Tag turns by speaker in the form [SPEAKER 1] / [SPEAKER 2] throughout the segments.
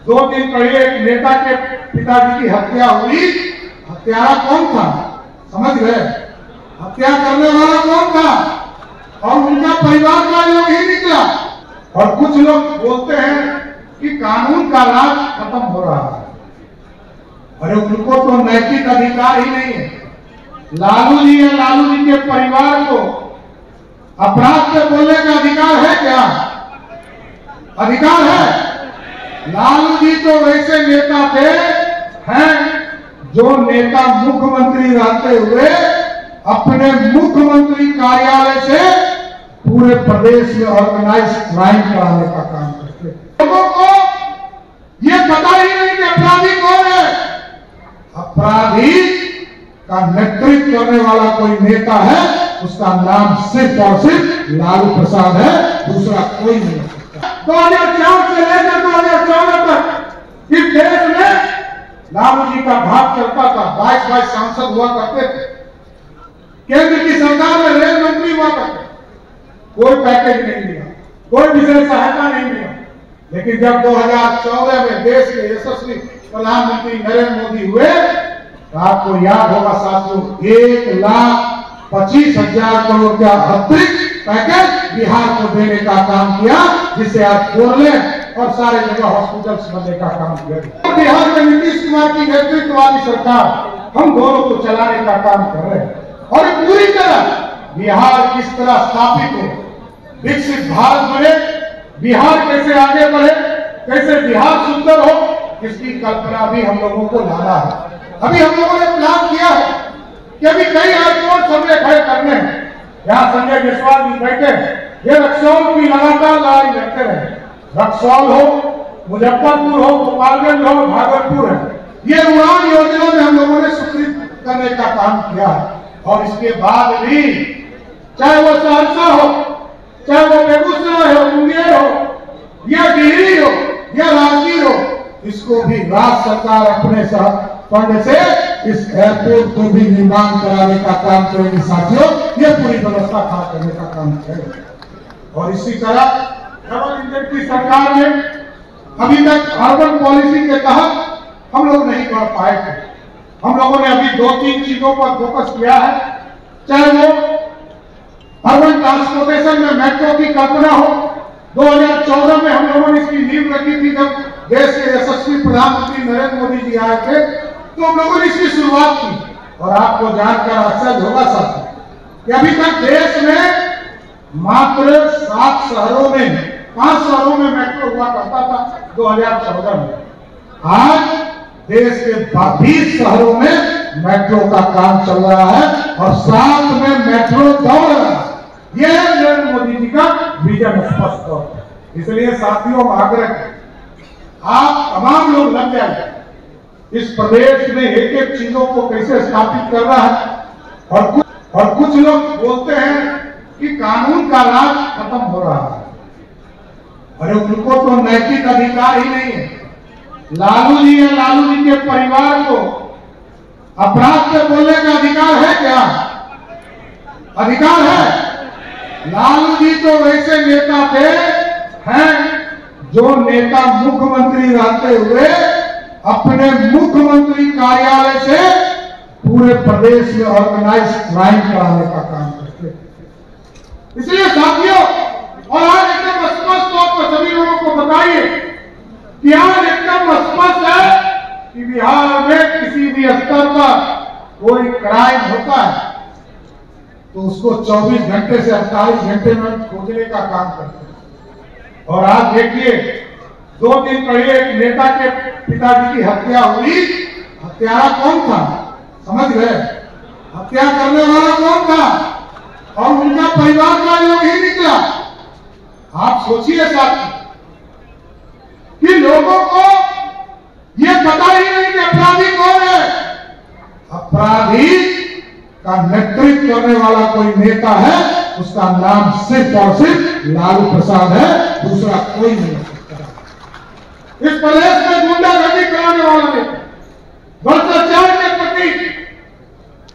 [SPEAKER 1] 2 दिन पहले एक नेता के पिताजी की हत्या हुई। हत्यारा कौन था समझ गए? हत्या करने वाला कौन था? और उनका परिवार का लोग ही निकला। और कुछ लोग बोलते हैं कि कानून का राज खत्म हो रहा है। अरे उनको तो नैतिक अधिकार ही नहीं है। लालू जी या लालू जी के परिवार को अपराध पे बोलने का अधिकार है क्या? अधिकार है? लालू जी तो वैसे नेता थे हैं जो नेता मुख्यमंत्री रहते हुए अपने मुख्यमंत्री कार्यालय से पूरे प्रदेश में ऑर्गेनाइज क्राइम कराने का काम करते। लोगों को ये पता ही नहीं कि अपराधी कौन है। अपराधी का नेतृत्व करने वाला कोई नेता है, उसका नाम सिर्फ और सिर्फ लालू प्रसाद है, दूसरा कोई नहीं है। 2004 से लेकर 2014 तक इस देश में लालू जी का भाग चलता था। 22 सांसद हुआ करते थे। केंद्र की सरकार में रेल मंत्री हुआ करते। कोई पैकेज नहीं मिला, कोई विशेष सहायता नहीं मिला। लेकिन जब 2014 में देश के यशस्वी प्रधानमंत्री नरेंद्र मोदी हुए, तो आपको याद होगा साथियों, 1,25,000 करोड़ का अतिरिक्त पैकेज बिहार को देने का काम किया, जिससे आज 4 लेन और सारे जगह हॉस्पिटल्स बनने का काम किया। बिहार में नीतीश कुमार की नेतृत्व वाली सरकार हम दोनों को चलाने का काम कर रहे हैं। और पूरी तरह बिहार किस तरह स्थापित हो, विकसित भारत बने, बिहार कैसे आगे बढ़े, कैसे बिहार सुंदर हो, इसकी कल्पना भी हम लोगों को लाना है। अभी हम लोगों ने प्लान किया है कि अभी कई एयरपोर्ट हमने खड़े करने हैं। यहाँ संजय जायसवाल जी बैठे हैं, ये रक्सौल की लगातार लड़ाई लड़ते रहे। रक्सौल हो, मुजफ्फरपुर हो, गोपालगंज हो, भागलपुर है, ये उड़ान योजना में हम लोगों ने स्वीकृत करने का काम किया है। और इसके बाद भी चाहे वो सहरसा हो, चाहे वो बेगूसराय हो, मुंगेर हो, या डिहरी हो, या राजगीर हो, इसको भी राज्य सरकार अपने फंड से इस एयरपोर्ट को भी निर्माण कराने का काम करेगी साथियों। ये पूरी व्यवस्था खड़ा करने का काम करेगा। और इसी तरह डबल इंजन की सरकार में अभी तक अर्बन पॉलिसी के तहत हम लोग नहीं बढ़ पाए थे। हम लोगों ने अभी 2-3 चीजों पर फोकस किया है। चाहे वो अर्बन ट्रांसपोर्टेशन में मेट्रो की कल्पना हो। 2014 में हम लोगों ने इसकी नींव रखी थी, जब देश के यशस्वी प्रधानमंत्री नरेंद्र मोदी जी आए थे, तो हम लोगों ने इसकी शुरुआत की। और आपको जानकर आश्चर्य होगा साथी कि अभी तक देश में मात्र 7 शहरों में, 5 शहरों में मेट्रो हुआ करता था 2014 में। आज देश के 20 शहरों में मेट्रो का काम चल रहा है और 7 में मेट्रो दौड़ रहा है। यह नरेंद्र मोदी जी का विजन स्पष्ट है। इसलिए साथियों आग्रह है, आप तमाम लोग लग जाए इस प्रदेश में एक चीजों को कैसे स्थापित कर रहा है। और कुछ लोग बोलते हैं कि कानून का राज खत्म हो रहा है। अरे उनको तो नैतिक अधिकार ही नहीं है। लालू जी या लालू जी के परिवार को अपराध पे बोलने का अधिकार है क्या? अधिकार है? लालू जी तो वैसे नेता थे हैं जो नेता मुख्यमंत्री रहते हुए अपने मुख्यमंत्री कार्यालय से पूरे प्रदेश में ऑर्गेनाइज क्राइम कराने का काम करते। इसलिए साथियों, और आज एकदम स्पष्ट तौर पर सभी लोगों को बताइए कि आज एकदम स्पष्ट है कि बिहार में किसी भी स्तर पर कोई क्राइम होता है तो उसको 24 घंटे से 48 घंटे में खोजने का काम करते हैं। और आज देखिए, 2 दिन पहले एक नेता के पिताजी की हत्या हुई। हत्यारा कौन था समझ गए? हत्या करने वाला कौन था? और उनका परिवार का लोग ही निकला। आप सोचिए साथी कि लोगों को यह पता ही नहीं कि अपराधी कौन है। अपराधी का नेतृत्व करने वाला कोई नेता है, उसका नाम सिर्फ और सिर्फ लालू प्रसाद है, दूसरा कोई नहीं है। इस प्रदेश में गुंडागर्दी कराने वाला नेता, भ्रष्टाचार के प्रति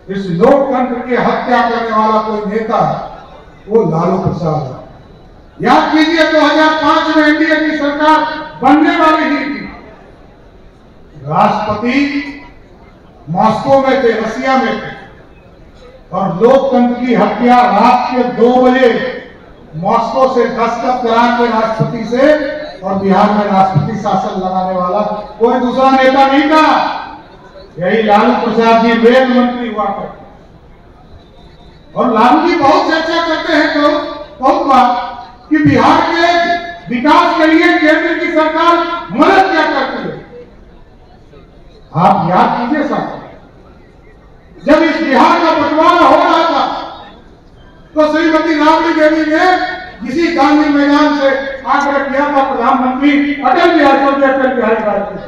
[SPEAKER 1] इस लोकतंत्र की हत्या करने वाला कोई नेता वो लालू प्रसाद है। याद कीजिए 2005 में एनडीए की सरकार बनने वाली ही थी। राष्ट्रपति मॉस्को में थे, रसिया में थे, और लोकतंत्र की हत्या रात के 2 बजे मॉस्को से दस्तखत करा के राष्ट्रपति से, और बिहार में राष्ट्रपति शासन लगाने वाला कोई दूसरा नेता नहीं था, यही लालू प्रसाद जी रेल मंत्री हुआ करते। और लालू जी बहुत चर्चा करते हैं तो बहुत बार कि बिहार के विकास के लिए केंद्र की सरकार मदद क्या करती है। आप याद कीजिए साहब, जब इस बिहार का बंटवारा हो रहा था तो श्रीमती राबड़ी देवी ने इसी गांधी मैदान से आग्रह किया था प्रधानमंत्री अटल बिहारी वाजपेयी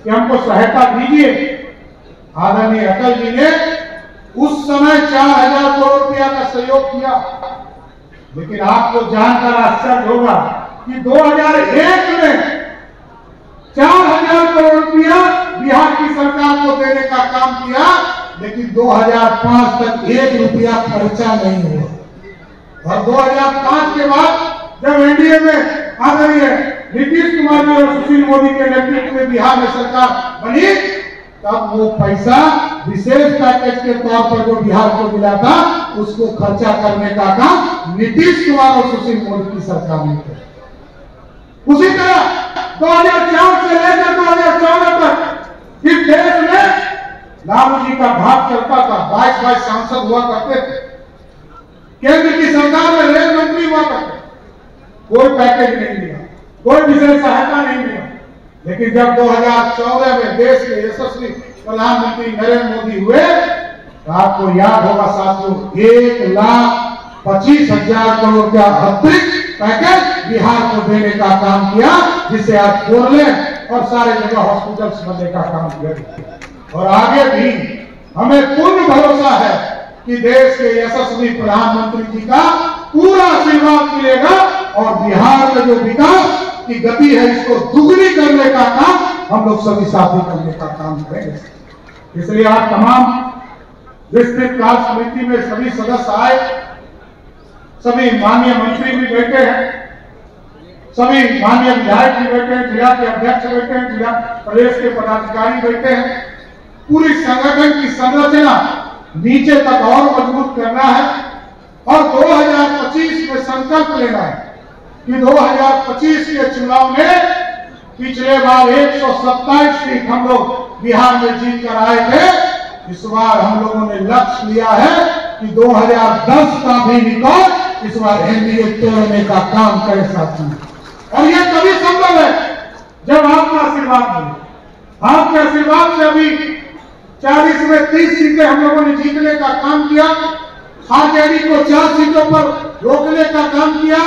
[SPEAKER 1] कि हमको सहायता दीजिए। आदरणीय अटल जी ने उस समय 4,000 करोड़ रुपया का सहयोग किया, लेकिन आपको जानकर आश्चर्य होगा कि 2001 में 4,000 करोड़ रुपया बिहार की सरकार को देने का काम किया, लेकिन 2005 तक 1 रुपया खर्चा नहीं हुआ। और 2005 के बाद जब एनडीए में आदरणीय नीतीश कुमार जी और सुशील मोदी के नेतृत्व में बिहार में सरकार बनी, तब वो पैसा विशेष पैकेज के तौर पर जो बिहार को मिला था उसको खर्चा करने का काम नीतीश कुमार और सुशील मोदी की सरकार ने किया। उसी तरह 2004 से लेकर 2014 तक इस देश में लालू जी का भाग चलता था, 22 सांसद हुआ करते थे, केंद्र की सरकार में रेल मंत्री हुआ करते, कोई पैकेज नहीं मिला, कोई विशेष सहायता नहीं मिला। लेकिन जब 2014 में देश के यशस्वी प्रधानमंत्री नरेंद्र मोदी हुए तो आपको याद होगा साथियों, 1,25,000 करोड़ का अतिरिक्त पैकेज बिहार को देने का काम किया, जिससे आज 4 लेन और सारे जगह हॉस्पिटल्स बनने का काम किया। और आगे भी हमें पूर्ण भरोसा है कि देश के यशस्वी प्रधानमंत्री जी का पूरा आशीर्वाद मिलेगा और बिहार में जो विकास की गति है इसको दुगनी करने का काम हम लोग सभी साथी करने का काम करेंगे। इसलिए आज तमाम विस्तृत कार्य समिति में सभी सदस्य आए, सभी माननीय मंत्री भी बैठे हैं, सभी माननीय विधायक भी बैठे हैं, जिला के अध्यक्ष बैठे हैं, जिला प्रदेश के पदाधिकारी बैठे हैं। पूरी संगठन की संरचना नीचे तक और मजबूत करना है और 2025 में संकल्प लेना है कि 2025 के चुनाव में पिछले बार 127 सीट हम लोग बिहार में जीत कर आए थे, इस बार हम लोगों ने लक्ष्य लिया है कि 2010 का भी रिकॉर्ड इस बार एनडीए तोड़ने का काम करे साथी। और यह तभी संभव है जब आपका आशीर्वाद मिले। आपके आशीर्वाद से अभी 40 में 30 सीटें हम लोगों ने जीतने का काम किया, आरजेडी को 4 सीटों पर रोकने का काम किया,